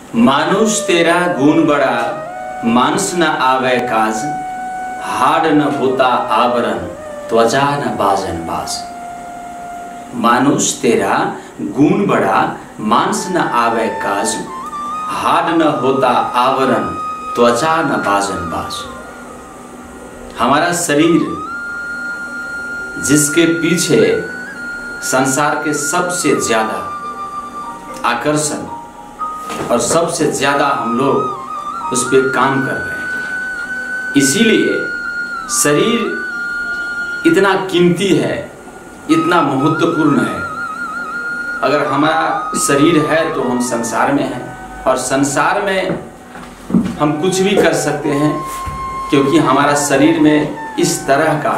मानुष तेरा गुण बड़ा, मांस न आवे काज, हाड़ न होता आवरण, त्वचा न बाजन बाज। मानुष तेरा गुण बड़ा, मांस न आवे काज, हाड़ न होता आवरण, त्वचा न बाजन बाज। हमारा शरीर जिसके पीछे संसार के सबसे ज्यादा आकर्षण और सबसे ज्यादा हम लोग उस पर काम कर रहे हैं, इसीलिए शरीर इतना कीमती है, इतना महत्वपूर्ण है। अगर हमारा शरीर है तो हम संसार में हैं, और संसार में हम कुछ भी कर सकते हैं, क्योंकि हमारा शरीर में इस तरह का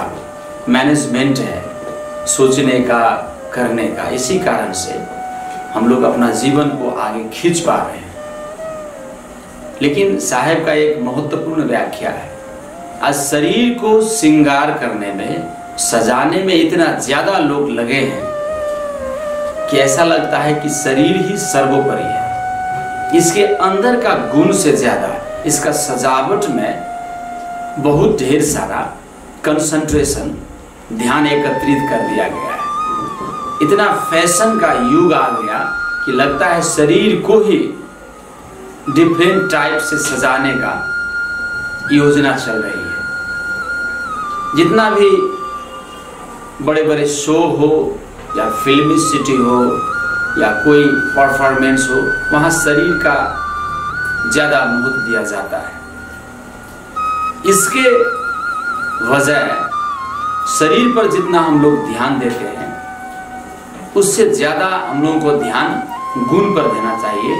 मैनेजमेंट है सोचने का, करने का। इसी कारण से हम लोग अपना जीवन को आगे खींच पा रहे हैं। लेकिन साहब का एक महत्वपूर्ण व्याख्या है, आज शरीर को श्रृंगार करने में, सजाने में इतना ज्यादा लोग लगे हैं कि ऐसा लगता है कि शरीर ही सर्वोपरि है। इसके अंदर का गुण से ज्यादा इसका सजावट में बहुत ढेर सारा कंसंट्रेशन, ध्यान एकत्रित कर दिया गया है। इतना फैशन का युग आ गया कि लगता है शरीर को ही डिफरेंट टाइप से सजाने का योजना चल रही है। जितना भी बड़े बड़े शो हो या फिल्मी सिटी हो या कोई परफॉर्मेंस हो, वहाँ शरीर का ज़्यादा महत्व दिया जाता है। इसके वजह शरीर पर जितना हम लोग ध्यान देते हैं, उससे ज़्यादा हम लोगों को ध्यान गुण पर देना चाहिए,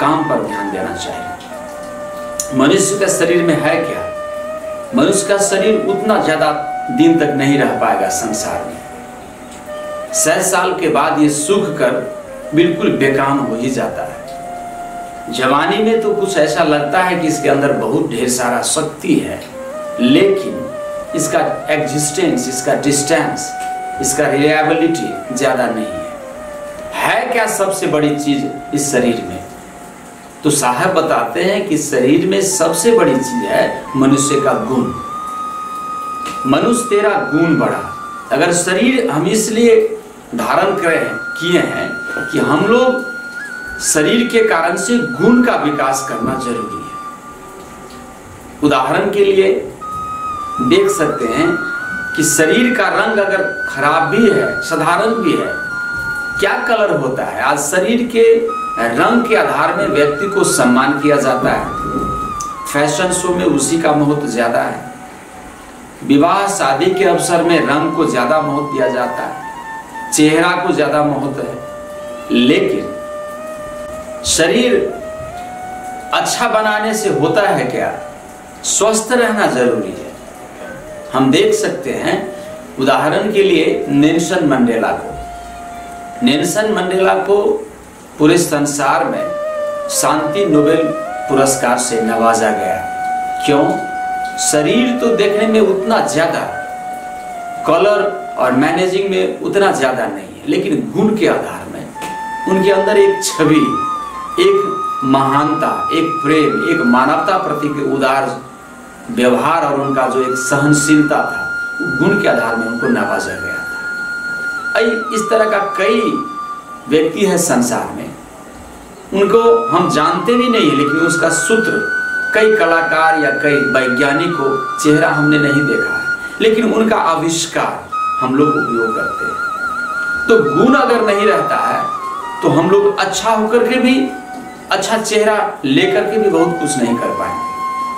काम पर ध्यान देना चाहिए। मनुष्य का शरीर में है क्या? मनुष्य का शरीर उतना ज़्यादा दिन तक नहीं रह पाएगा संसार में। 100 साल के बाद ये सूख कर बिल्कुल बेकाम हो ही जाता है। जवानी में तो कुछ ऐसा लगता है कि इसके अंदर बहुत ढेर सारा शक्ति है, लेकिन इसका एग्जिस्टेंस, इसका डिस्टेंस, इसका रिलायबिलिटी ज्यादा नहीं है क्या सबसे बड़ी चीज इस शरीर में? तो साहब बताते हैं कि शरीर में सबसे बड़ी चीज है मनुष्य का गुण। मनुष्य तेरा गुण बड़ा। अगर शरीर हम इसलिए धारण किए हैं कि हम लोग शरीर के कारण से गुण का विकास करना जरूरी है। उदाहरण के लिए देख सकते हैं कि शरीर का रंग अगर खराब भी है, साधारण भी है, क्या कलर होता है? आज शरीर के रंग के आधार में व्यक्ति को सम्मान किया जाता है। फैशन शो में उसी का महत्व ज्यादा है। विवाह शादी के अवसर में रंग को ज्यादा महत्व दिया जाता है, चेहरा को ज्यादा महत्व है। लेकिन शरीर अच्छा बनाने से होता है क्या? स्वस्थ रहना जरूरी है। हम देख सकते हैं उदाहरण के लिए नेल्सन मंडेला को पूरे संसार में शांति नोबेल पुरस्कार से नवाजा गया। क्यों? शरीर तो देखने में उतना ज्यादा, कलर और मैनेजिंग में उतना ज्यादा नहीं है, लेकिन गुण के आधार में उनके अंदर एक छवि, एक महानता, एक प्रेम, एक मानवता प्रति के उदार व्यवहार और उनका जो एक सहनशीलता था, गुण के आधार में उनको नवाजा गया था। इस तरह का कई व्यक्ति है संसार में, उनको हम जानते भी नहीं, लेकिन उसका सूत्र कई कलाकार या कई वैज्ञानिक को चेहरा हमने नहीं देखा है, लेकिन उनका आविष्कार हम लोग उपयोग करते हैं। तो गुण अगर नहीं रहता है तो हम लोग अच्छा होकर के भी, अच्छा चेहरा लेकर के भी बहुत कुछ नहीं कर पाएंगे।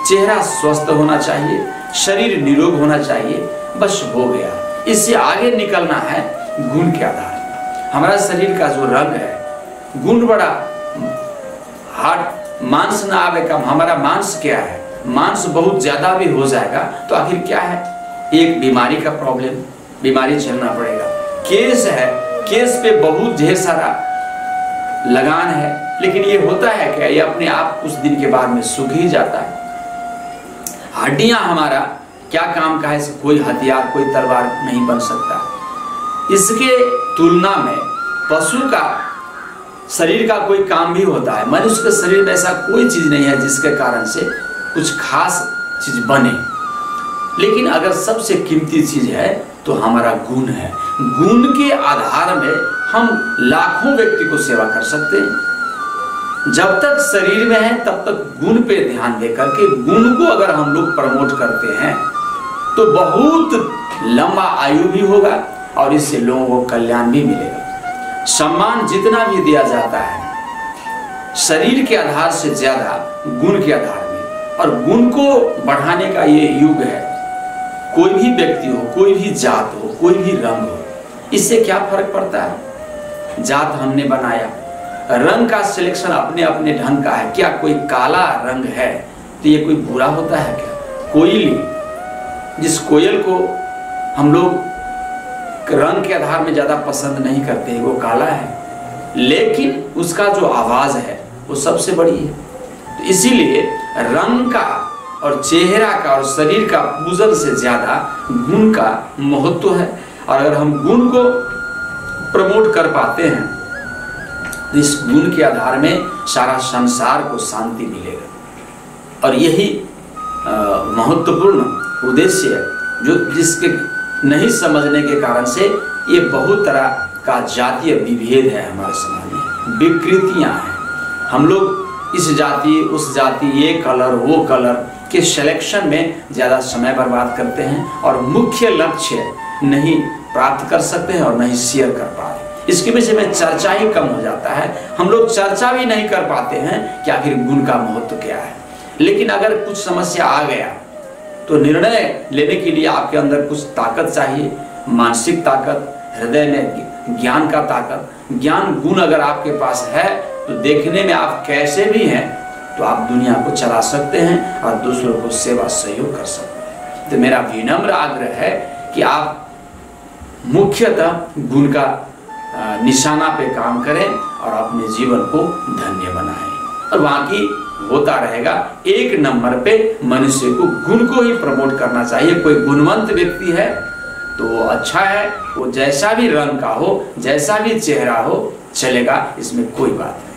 चेहरा स्वस्थ होना चाहिए, शरीर निरोग होना चाहिए, बस हो गया। इससे आगे निकलना है गुण के आधार पर। हमारा शरीर का जो रंग है, गुण बड़ा, हार्ट मांस ना आवे कम। हमारा मांस क्या है? मांस बहुत ज्यादा भी हो जाएगा तो आखिर क्या है? एक बीमारी का प्रॉब्लम, बीमारी झेलना पड़ेगा। केस है, केस पे बहुत ढेर सारा लगान है, लेकिन ये होता है क्या? ये अपने आप कुछ दिन के बाद में सूख ही जाता है। हड्डियां हमारा क्या काम का है? कोई हथियार, कोई तलवार नहीं बन सकता। इसके तुलना में पशु का शरीर का कोई काम भी होता है। मनुष्य के शरीर में ऐसा कोई चीज नहीं है जिसके कारण से कुछ खास चीज बने, लेकिन अगर सबसे कीमती चीज है तो हमारा गुण है। गुण के आधार में हम लाखों व्यक्ति को सेवा कर सकते हैं। जब तक शरीर में है तब तक गुण पे ध्यान देकर के गुण को अगर हम लोग प्रमोट करते हैं तो बहुत लंबा आयु भी होगा और इससे लोगों को कल्याण भी मिलेगा। सम्मान जितना भी दिया जाता है शरीर के आधार से ज्यादा गुण के आधार में, और गुण को बढ़ाने का ये युग है। कोई भी व्यक्ति हो, कोई भी जात हो, कोई भी रंग हो, इससे क्या फर्क पड़ता है? जात हमने बनाया, रंग का सिलेक्शन अपने अपने ढंग का है। क्या कोई काला रंग है तो ये कोई बुरा होता है क्या? कोयली, जिस कोयल को हम लोग रंग के आधार में ज्यादा पसंद नहीं करते, वो काला है, लेकिन उसका जो आवाज है वो सबसे बड़ी है। तो इसीलिए रंग का और चेहरा का और शरीर का पूजन से ज्यादा गुण का महत्व है। और अगर हम गुण को प्रमोट कर पाते हैं तो इस गुण के आधार में सारा संसार को शांति मिलेगा। और यही महत्वपूर्ण उद्देश्य है जो जिसके नहीं समझने के कारण से ये बहुत तरह का जातीय विभेद है हमारे समाज में, विकृतियां हैं। हम लोग इस जाति उस जाति, ये कलर वो कलर के सिलेक्शन में ज्यादा समय बर्बाद करते हैं और मुख्य लक्ष्य नहीं प्राप्त कर सकते हैं और नहीं शेयर कर पाते। इसके विषय में चर्चा ही कम हो जाता है। हम लोग चर्चा भी नहीं कर पाते हैं कि आखिर गुण का महत्व क्या है। लेकिन अगर कुछ समस्या आ गया तो निर्णय लेने के लिए आपके अंदर कुछ ताकत चाहिए, मानसिक ताकत, हृदय में ज्ञान का ताकत। ज्ञान गुण अगर आपके पास है तो देखने में आप कैसे भी हैं तो आप दुनिया को चला सकते हैं और दूसरों को सेवा सहयोग कर सकते हैं। तो मेरा विनम्र आग्रह है कि आप मुख्यतः गुण का निशाना पे काम करें और अपने जीवन को धन्य बनाएं। और बाकी होता रहेगा। एक नंबर पे मनुष्य को गुण को ही प्रमोट करना चाहिए। कोई गुणवंत व्यक्ति है तो वो अच्छा है, वो जैसा भी रंग का हो, जैसा भी चेहरा हो, चलेगा, इसमें कोई बात नहीं।